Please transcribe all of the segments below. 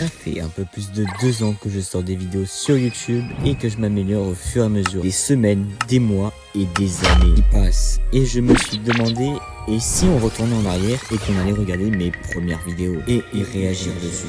Ça fait un peu plus de 2 ans que je sors des vidéos sur YouTube et que je m'améliore au fur et à mesure. Des semaines, des mois et des années qui passent. Et je me suis demandé, et si on retournait en arrière et qu'on allait regarder mes premières vidéos et y réagir dessus.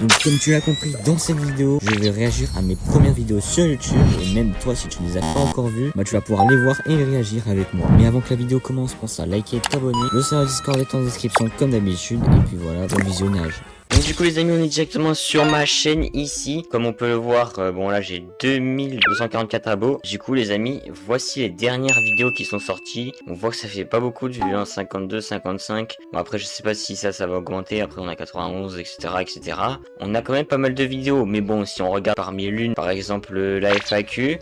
Donc comme tu l'as compris, dans cette vidéo, je vais réagir à mes premières vidéos sur YouTube. Et même toi, si tu ne les as pas encore vues, bah tu vas pouvoir les voir et réagir avec moi. Mais avant que la vidéo commence, pense à liker et t'abonner. Le serveur Discord est en description comme d'habitude. Et puis voilà, bon visionnage. Donc du coup les amis, on est directement sur ma chaîne ici. Comme on peut le voir, bon là j'ai 2244 abos. Du coup les amis, voici les dernières vidéos qui sont sorties. On voit que ça fait pas beaucoup de vues, hein, 52, 55. Bon après je sais pas si ça va augmenter. Après on a 91, etc., etc. On a quand même pas mal de vidéos. Mais bon, si on regarde parmi l'une, par exemple la FAQ,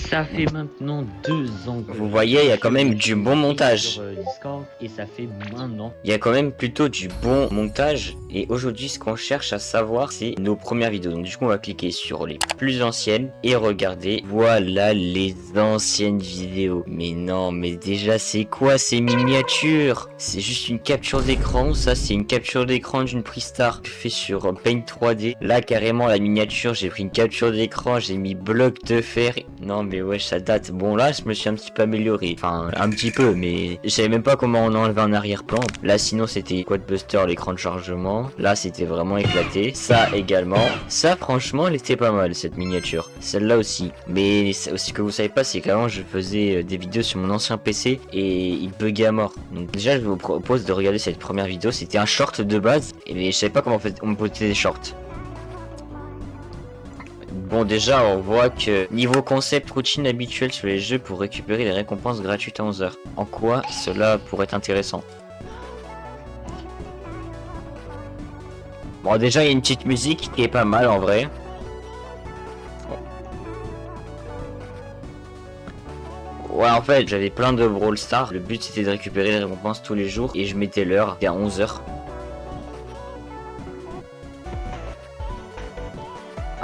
ça fait maintenant 2 ans que vous voyez, il y a quand même du bon montage. Sur Discord, et ça fait maintenant. Il y a quand même plutôt du bon montage. Et aujourd'hui, ce qu'on cherche à savoir, c'est nos premières vidéos. Donc du coup, on va cliquer sur les plus anciennes et regarder. Voilà les anciennes vidéos. Mais non, mais déjà, c'est quoi ces miniatures? C'est juste une capture d'écran. Ça, c'est une capture d'écran d'une Pristar fait sur Paint 3D. Là, carrément, la miniature, j'ai pris une capture d'écran, j'ai mis bloc de fer. Non, mais ouais, ça date. Bon, là, je me suis un petit peu amélioré. Enfin, un petit peu, mais je savais même pas comment on enlevait un arrière-plan. Là, sinon, c'était Quadbuster, l'écran de chargement. Là, c'était vraiment éclaté. Ça également. Ça, franchement, elle était pas mal, cette miniature. Celle-là aussi. Mais ce que vous savez pas, c'est qu'avant, je faisais des vidéos sur mon ancien PC et il buguait à mort. Donc déjà, je vous propose de regarder cette première vidéo. C'était un short de base, mais je savais pas comment on posait des shorts. Bon, déjà on voit que niveau concept, routine habituelle sur les jeux pour récupérer les récompenses gratuites à 11h. En quoi cela pourrait être intéressant? Bon, déjà il y a une petite musique qui est pas mal en vrai. Ouais, en fait j'avais plein de Brawl Stars. Le but c'était de récupérer les récompenses tous les jours et je mettais l'heure, c'était à 11h.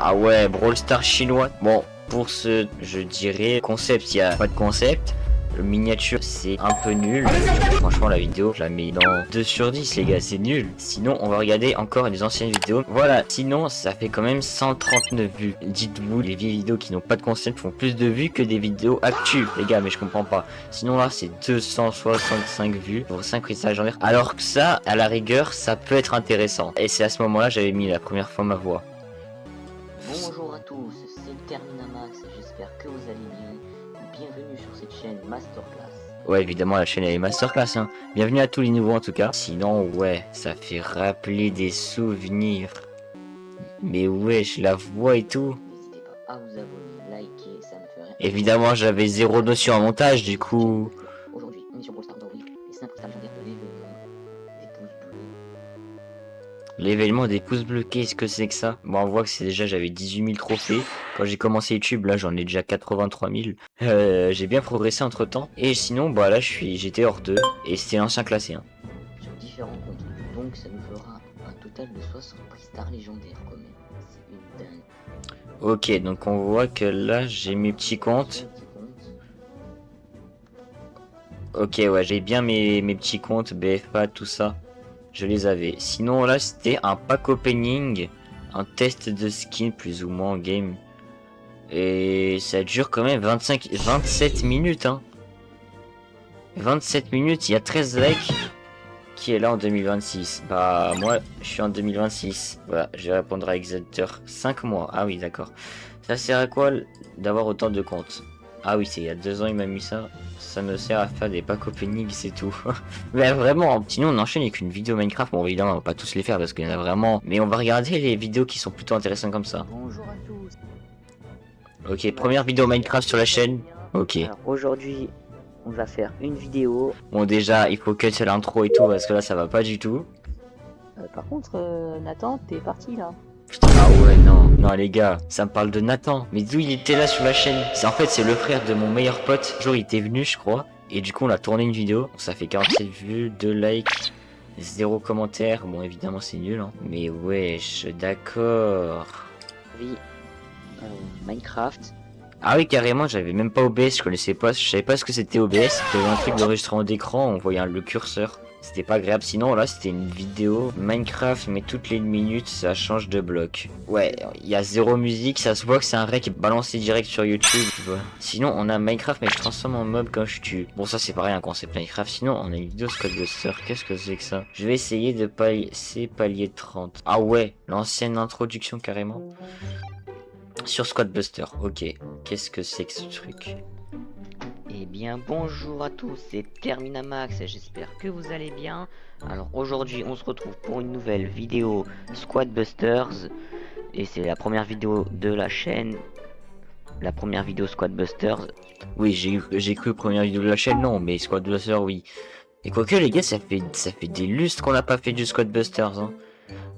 Ah ouais, Brawl Stars chinois. Bon, pour ce, je dirais, concept, il n'y a pas de concept. Le miniature, c'est un peu nul. Franchement, la vidéo, je la mets dans 2 sur 10, les gars, c'est nul. Sinon, on va regarder encore les anciennes vidéos. Voilà, sinon, ça fait quand même 139 vues. Dites-vous, les vieilles vidéos qui n'ont pas de concept font plus de vues que des vidéos actuelles, les gars, mais je comprends pas. Sinon, là, c'est 265 vues pour 5 cristalls légendaires. Alors que ça, à la rigueur, ça peut être intéressant. Et c'est à ce moment-là, j'avais mis la première fois ma voix. Bonjour à tous, c'est Terminamax, j'espère que vous allez bien. Bienvenue sur cette chaîne Masterclass. Ouais, évidemment, la chaîne elle est Masterclass, hein. Bienvenue à tous les nouveaux en tout cas. Sinon, ouais, ça fait rappeler des souvenirs. Mais wesh, la voix et tout. N'hésitez pas à vous abonner, liker, ça me ferait... Évidemment, j'avais zéro notion en montage, du coup... Aujourd'hui, on est sur Brawl Stars d'Avril, les 5 cristalls légendaires de l'événement, des pouces bleus. L'événement des pouces bleus, qu'est-ce que c'est que ça? Bon, on voit que c'est déjà, j'avais 18 000 trophées. Quand j'ai commencé YouTube, là, j'en ai déjà 83 000. J'ai bien progressé entre temps. Et sinon, bah là, j'étais hors 2. Et c'était l'ancien classé, hein. Sur différents comptes, donc ça nous fera un total de 60 stars légendaires quand même. C'est une dingue. Ok, donc on voit que là, j'ai mes petits comptes. Ok, ouais, j'ai bien mes petits comptes, BFA, tout ça. Je les avais. Sinon, là, c'était un pack opening. Un test de skin, plus ou moins, en game. Et ça dure quand même 27 minutes, hein. 27 minutes, il y a 13 likes. Qui est là en 2026? Bah, moi, je suis en 2026. Voilà, je vais répondre à Exeter. 5 mois. Ah oui, d'accord. Ça sert à quoi d'avoir autant de comptes? Ah oui, c'est il y a 2 ans, il m'a mis ça. Ça me sert à faire des packs opening, c'est tout. Mais vraiment, sinon on enchaîne avec une vidéo Minecraft. Bon, évidemment, on va pas tous les faire parce qu'il y en a vraiment. Mais on va regarder les vidéos qui sont plutôt intéressantes comme ça. Bonjour à tous. Ok, première vidéo Minecraft sur la chaîne. Ok. Alors aujourd'hui, on va faire une vidéo. Bon, déjà, il faut cut l'intro et tout parce que là, ça va pas du tout. Par contre, Nathan, t'es parti là. Putain, ah ouais, non, non les gars, ça me parle de Nathan. Mais d'où il était là sur la chaîne? En fait, c'est le frère de mon meilleur pote. Un jour, il était venu, je crois. Et du coup, on a tourné une vidéo. Ça fait 47 vues, 2 likes, 0 commentaires. Bon, évidemment, c'est nul, hein. Mais wesh, d'accord. Oui, Minecraft. Ah oui, carrément, j'avais même pas OBS, je savais pas ce que c'était OBS. C'était un truc d'enregistrement d'écran, on voyait le curseur. C'était pas agréable. Sinon, là, c'était une vidéo Minecraft, mais toutes les minutes, ça change de bloc. Ouais, il y a zéro musique. Ça se voit que c'est un rec balancé direct sur YouTube, tu vois. Sinon, on a Minecraft, mais je transforme en mob quand je tue. Bon, ça, c'est pareil, un concept Minecraft. Sinon, on a une vidéo Squad Buster. Qu'est-ce que c'est que ça? Je vais essayer de passer palier 30. Ah ouais, l'ancienne introduction carrément. Sur Squad Buster, ok. Qu'est-ce que c'est que ce truc? Eh bien bonjour à tous, c'est Terminamax, j'espère que vous allez bien. Alors aujourd'hui on se retrouve pour une nouvelle vidéo Squad Busters. Et c'est la première vidéo de la chaîne. La première vidéo Squad Busters. Oui, j'ai cru première vidéo de la chaîne, non, mais Squad Busters, oui. Et quoique les gars, ça fait des lustres qu'on n'a pas fait du Squad Busters, hein.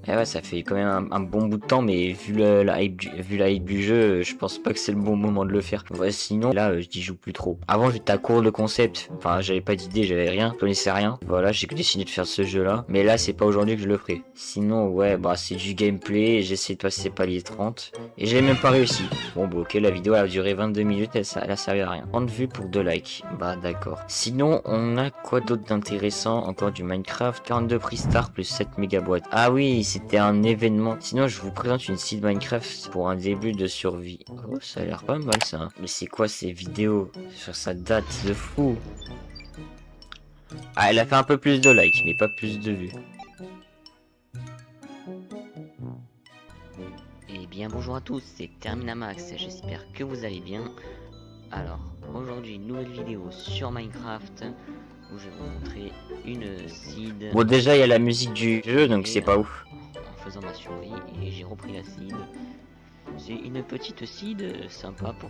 Et ouais, ça fait quand même un bon bout de temps, mais vu la hype du jeu, je pense pas que c'est le bon moment de le faire. Ouais, sinon, là, j'y joue plus trop. Avant, j'étais à court de concept. Enfin, j'avais pas d'idée, j'avais rien, je connaissais rien. Voilà, j'ai décidé de faire ce jeu-là. Mais là, c'est pas aujourd'hui que je le ferai. Sinon, ouais, bah, c'est du gameplay. J'essaie de passer palier 30. Et j'ai même pas réussi. Bon, bah, ok, la vidéo a duré 22 minutes, elle a servi à rien. 30 vues pour 2 likes. Bah, d'accord. Sinon, on a quoi d'autre d'intéressant? Encore du Minecraft. 42 prix star plus 7 mégaboîtes. Ah oui, c'était un événement. Sinon, je vous présente une site Minecraft pour un début de survie. Oh, ça a l'air pas mal ça. Mais c'est quoi ces vidéos? Sur sa date de fou. Ah, elle a fait un peu plus de likes, mais pas plus de vues. Eh bien bonjour à tous, c'est Terminamax, j'espère que vous allez bien. Alors aujourd'hui une nouvelle vidéo sur Minecraft où je vais vous montrer une seed. Bon, déjà, il y a la musique du jeu, donc c'est pas ouf. En faisant ma survie et j'ai repris la seed. C'est une petite seed sympa pour...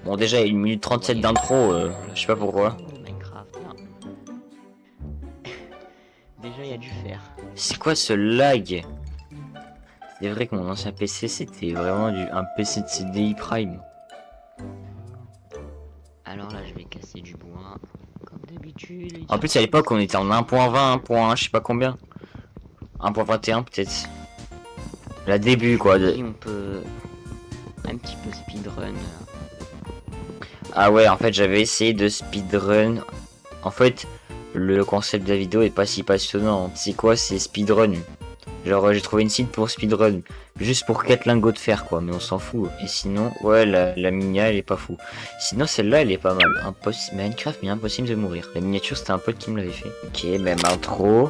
Bon, déjà, il y a 1 minute 37 d'intro, je sais pas pourquoi. Minecraft, là. Déjà il y a du fer. C'est quoi ce lag? C'est vrai que mon ancien PC, c'était vraiment un PC de CDI Prime. Alors là je vais casser du bois, comme d'habitude. En plus, à l'époque, on était en 1.20, 1.1, je sais pas combien. 1.21 peut-être. La début, quoi. Ici, on peut un petit peu speedrun. Ah ouais, en fait, j'avais essayé de speedrun. En fait, le concept de la vidéo est pas si passionnant. C'est quoi, c'est speedrun? Genre, j'ai trouvé une site pour speedrun. Juste pour 4 lingots de fer, quoi. Mais on s'en fout. Et sinon, ouais, la minia, elle est pas fou. Sinon, celle-là, elle est pas mal. Minecraft, mais impossible de mourir. La miniature, c'était un pote qui me l'avait fait. Ok, même intro.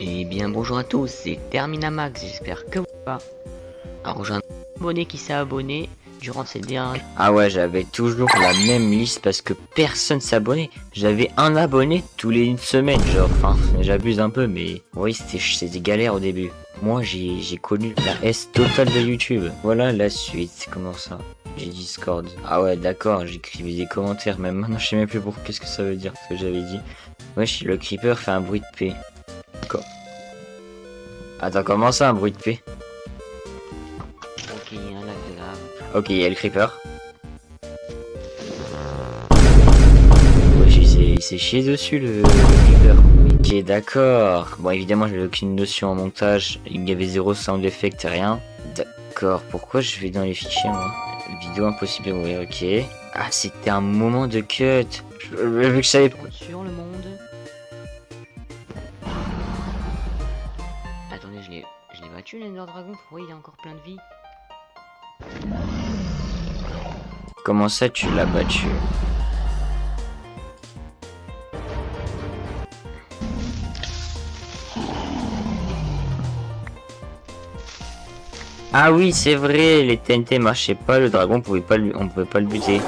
Et bien bonjour à tous, c'est Terminamax, j'espère que vous va. Alors j'ai un abonné qui s'est abonné durant ces dernières... Ah ouais, j'avais toujours la même liste parce que personne s'abonnait. J'avais un abonné tous les 1 semaine, genre, enfin, j'abuse un peu, mais oui, c'était galère au début. Moi, j'ai connu la S totale de YouTube. Voilà la suite, comment ça? J'ai Discord. Ah ouais, d'accord, j'écrivais des commentaires, même maintenant, je sais même plus pour qu'est-ce que ça veut dire, ce que j'avais dit. Wesh, le creeper fait un bruit de paix. Quoi? Attends, comment ça, un bruit de paix? Ok, il y a un lac de lave. Ok, il y a le creeper. Wesh, il s'est chié dessus le creeper. Ok, d'accord. Bon, évidemment, j'avais aucune notion en montage. Il y avait 0 sound effect, rien. D'accord, pourquoi je vais dans les fichiers, moi? Vidéo impossible de mourir, ok. Ah, c'était un moment de cut. Vu que je savais pas. Sur le monde. Attendez, je l'ai battu l'Ender Dragon, pourquoi il a encore plein de vie? Comment ça, tu l'as battu? Ah oui, c'est vrai, les TNT marchaient pas, le dragon on pouvait pas le buter.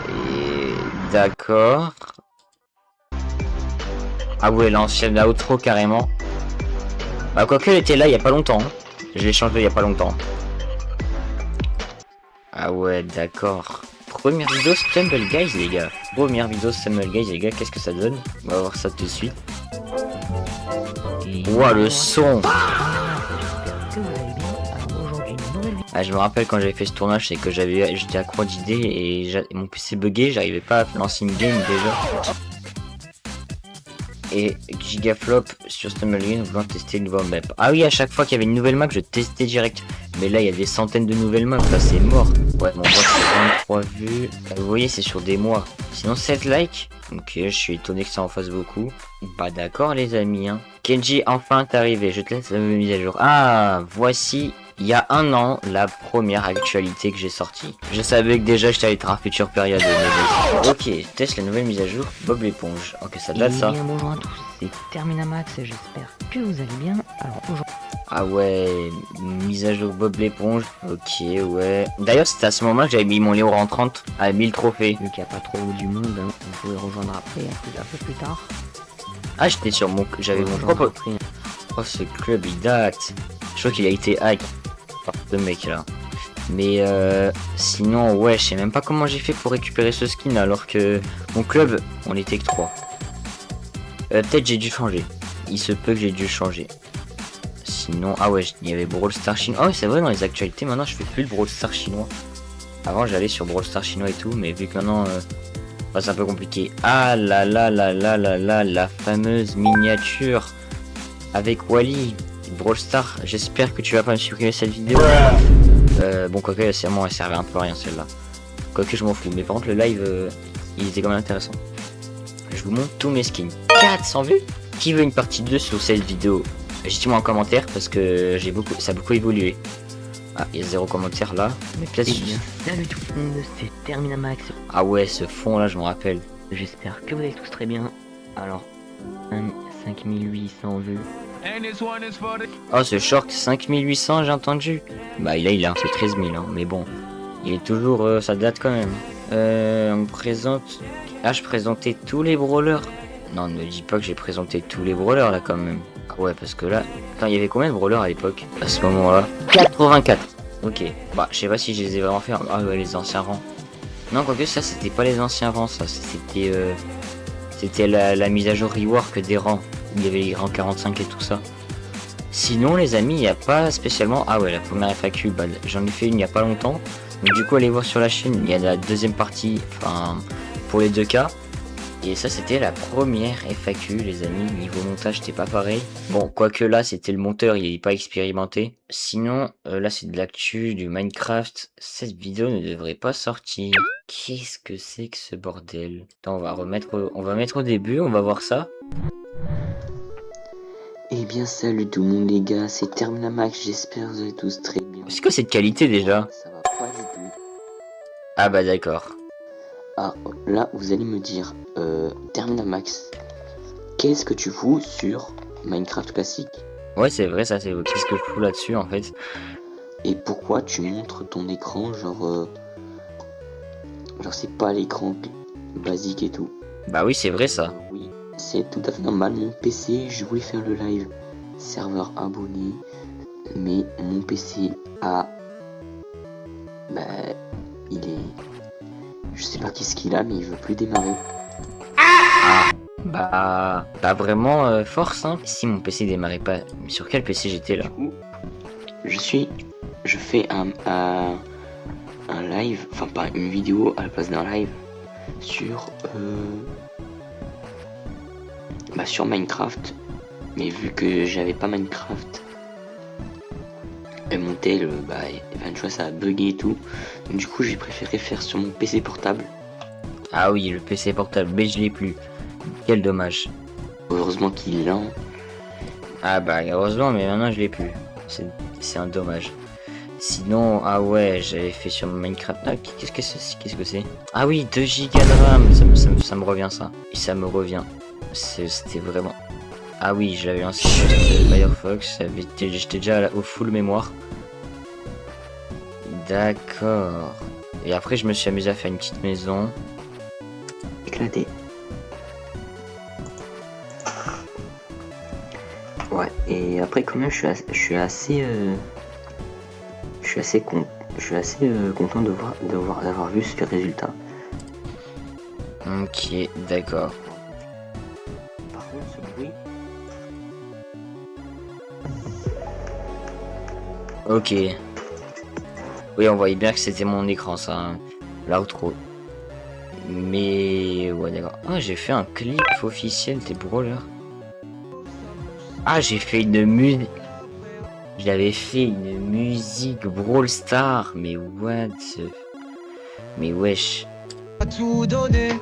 Et d'accord. Ah ouais, l'ancienne outro carrément. Bah quoique elle était là il y a pas longtemps. Hein. Je l'ai changé il y a pas longtemps. Ah ouais, d'accord. Première vidéo Stumble Guys les gars. Première vidéo Stumble Guys les gars, qu'est-ce que ça donne? On va voir ça tout de suite. Ouah, le son. Ah, je me rappelle quand j'avais fait ce tournage, c'est que j'étais accro d'idées et mon PC bugué, j'arrivais pas à lancer une game déjà. Et Gigaflop sur Stumble Guys, voulant tester une nouvelle map. Ah oui, à chaque fois qu'il y avait une nouvelle map, je testais direct. Mais là, il y a des centaines de nouvelles maps, là, c'est mort. Ouais, mon boss, c'est 23 vues. Vous voyez, c'est sur des mois. Sinon, 7 likes. Ok, je suis étonné que ça en fasse beaucoup. Bah d'accord, les amis, hein. Kenji, enfin, t'es arrivé. Je te laisse la mise à jour. Ah, voici, il y a un an, la première actualité que j'ai sortie. Je savais que déjà, j'étais allé être un futur période. Ok, teste la nouvelle mise à jour, Bob l'éponge. Ok, ça date, ça. Bien, bonjour à tous, c'est Terminamax, j'espère que vous allez bien. Alors aujourd'hui... Ah ouais, mise à jour Bob l'éponge, ok, ouais. D'ailleurs, c'était à ce moment que j'avais mis mon Léo en 30 à 1000 trophées. Vu qu'il n'y a pas trop du monde, hein, vous pouvez rejoindre après, un peu plus tard. Ah, j'étais sur mon... J'avais mon propre... Après. Oh, ce club, il date. Je crois qu'il a été hack par ce mec là. Mais sinon, ouais, je sais même pas comment j'ai fait pour récupérer ce skin alors que mon club, on était que 3. Peut-être j'ai dû changer. Il se peut que j'ai dû changer. Sinon, ah ouais, il y avait Brawl Stars chinois. Ah ouais, c'est vrai, dans les actualités, maintenant je fais plus le Brawl Stars chinois. Avant, j'allais sur Brawl Stars chinois et tout, mais vu que maintenant, bah, c'est un peu compliqué. Ah là là là là là là, la fameuse miniature avec Wally, Brawl Stars. J'espère que tu vas pas me supprimer cette vidéo. Bon, quoique, c'est vraiment, elle servait un peu à rien celle-là. Quoique, je m'en fous. Mais par contre, le live, il était quand même intéressant. Je vous montre tous mes skins. 400 vues. Qui veut une partie 2 sur cette vidéo? Dites-moi en commentaire parce que ça a beaucoup évolué. Ah, il y a 0 commentaire là. Mais peut-être. Salut tout le monde, c'est Terminamax. Ah ouais, ce fond là, je me rappelle. J'espère que vous allez tous très bien. Alors, 5800 vues. Oh, ce short, 5800, j'ai entendu. Bah, il a fait 13 000, hein. Mais bon, il est toujours. Ça date quand même. On me présente. Ah, je présentais tous les brawlers. Non, ne me dis pas que j'ai présenté tous les brawlers là quand même. Ah ouais, parce que là. Attends, il y avait combien de brawlers à l'époque? À ce moment-là 84. Ok. Bah, je sais pas si je les ai vraiment fait. Ah ouais, les anciens rangs. Non, quoique ça, c'était pas les anciens rangs, ça. C'était. C'était la mise à jour rework des rangs. Il y avait les rangs 45 et tout ça. Sinon, les amis, il n'y a pas spécialement. Ah ouais, la première FAQ, bah, j'en ai fait une il n'y a pas longtemps. Donc, du coup, allez voir sur la chaîne. Il y a la deuxième partie, enfin, pour les deux cas. Et ça, c'était la première FAQ, les amis. Niveau montage, c'était pas pareil. Bon, quoique là, c'était le monteur, il est pas expérimenté. Sinon, là, c'est de l'actu, du Minecraft. Cette vidéo ne devrait pas sortir. Qu'est-ce que c'est que ce bordel? Attends, on va mettre au début, on va voir ça. Eh bien salut tout le monde les gars, c'est Terminamax, j'espère que vous allez tous très bien. C'est quoi cette qualité déjà? Ça va pas du tout. Ah bah d'accord. Ah, là vous allez me dire, Terminamax, qu'est-ce que tu fous sur Minecraft classique? Ouais c'est vrai ça, c'est qu'est-ce que je fous là-dessus en fait. Et pourquoi tu montres ton écran genre c'est pas l'écran basique et tout? Bah oui c'est vrai ça. Oui, c'est tout à fait normal, mon PC, je voulais faire le live serveur abonné, mais mon PC a... Bah, il est... Je sais pas qu'est-ce qu'il a, mais il veut plus démarrer. Bah vraiment force hein. Si mon PC démarrait pas, mais sur quel PC j'étais là? Du coup, je fais un live, enfin pas une vidéo à la place d'un live sur sur Minecraft, mais vu que j'avais pas Minecraft, mon tel ça a bugué et tout, donc du coup j'ai préféré faire sur mon PC portable. Ah oui, le PC portable, mais je l'ai plus. Quel dommage. Heureusement qu'il l'a. Ah bah heureusement, mais maintenant je l'ai plus. C'est un dommage. Sinon, ah ouais, j'avais fait sur Minecraft. Ah, qu'est-ce que c'est? Ah oui, 2 Go de RAM, ça me revient ça. Et ça me revient. C'était vraiment... Ah oui, j'avais un site Firefox, j'étais déjà au full mémoire. D'accord. Et après, je me suis amusé à faire une petite maison. Éclaté. Ouais, et après quand même je suis assez content d'avoir vu ce résultat. Ok, d'accord. Par contre ce bruit. Ok. Oui, on voyait bien que c'était mon écran, ça. Hein. L'outro. Mais... ouais, d'accord. Ah, j'ai fait un clip officiel des brawlers. Ah, j'ai fait une musique. J'avais fait une musique Brawl Stars, mais what the... Mais wesh. Tout donné,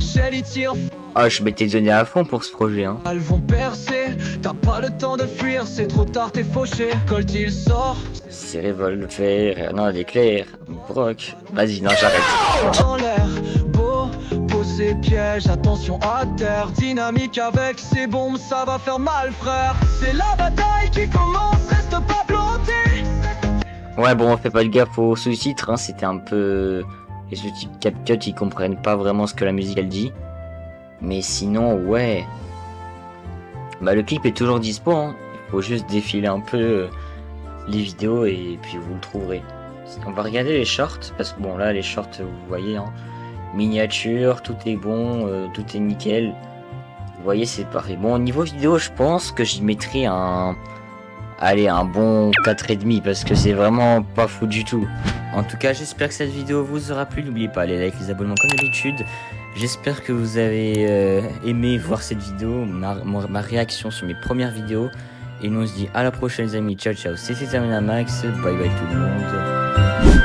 Shelly tire, Ah, je m'étais donné à fond pour ce projet, hein. elles vont percer. T'as pas le temps de fuir, c'est trop tard, t'es fauché. Colt il sort, C'est revolver, non, d'éclair, Brock. Vas-y, non, j'arrête. en l'air, beau, poser piège, attention à terre. Dynamique avec ses bombes, ça va faire mal, frère. C'est la bataille qui commence, reste pas planté. Ouais, bon, on fait pas de gaffe aux sous-titres, hein, c'était un peu... Les sous-titres CapCut, ils comprennent pas vraiment ce que la musique, elle dit. Mais sinon, ouais... Bah, le clip est toujours dispo, hein. Il faut juste défiler un peu les vidéos et puis vous le trouverez. On va regarder les shorts, parce que bon, là, les shorts, vous voyez, hein. Miniature, tout est bon, tout est nickel. Vous voyez, c'est parfait. Bon, au niveau vidéo, je pense que j'y mettrai un... Allez, un bon 4,5 parce que c'est vraiment pas fou du tout. En tout cas, j'espère que cette vidéo vous aura plu. N'oubliez pas les likes, les abonnements comme d'habitude. J'espère que vous avez aimé voir cette vidéo, ma réaction sur mes premières vidéos. Et nous on se dit à la prochaine les amis. Ciao ciao, c'était Terminamax. Bye bye tout le monde.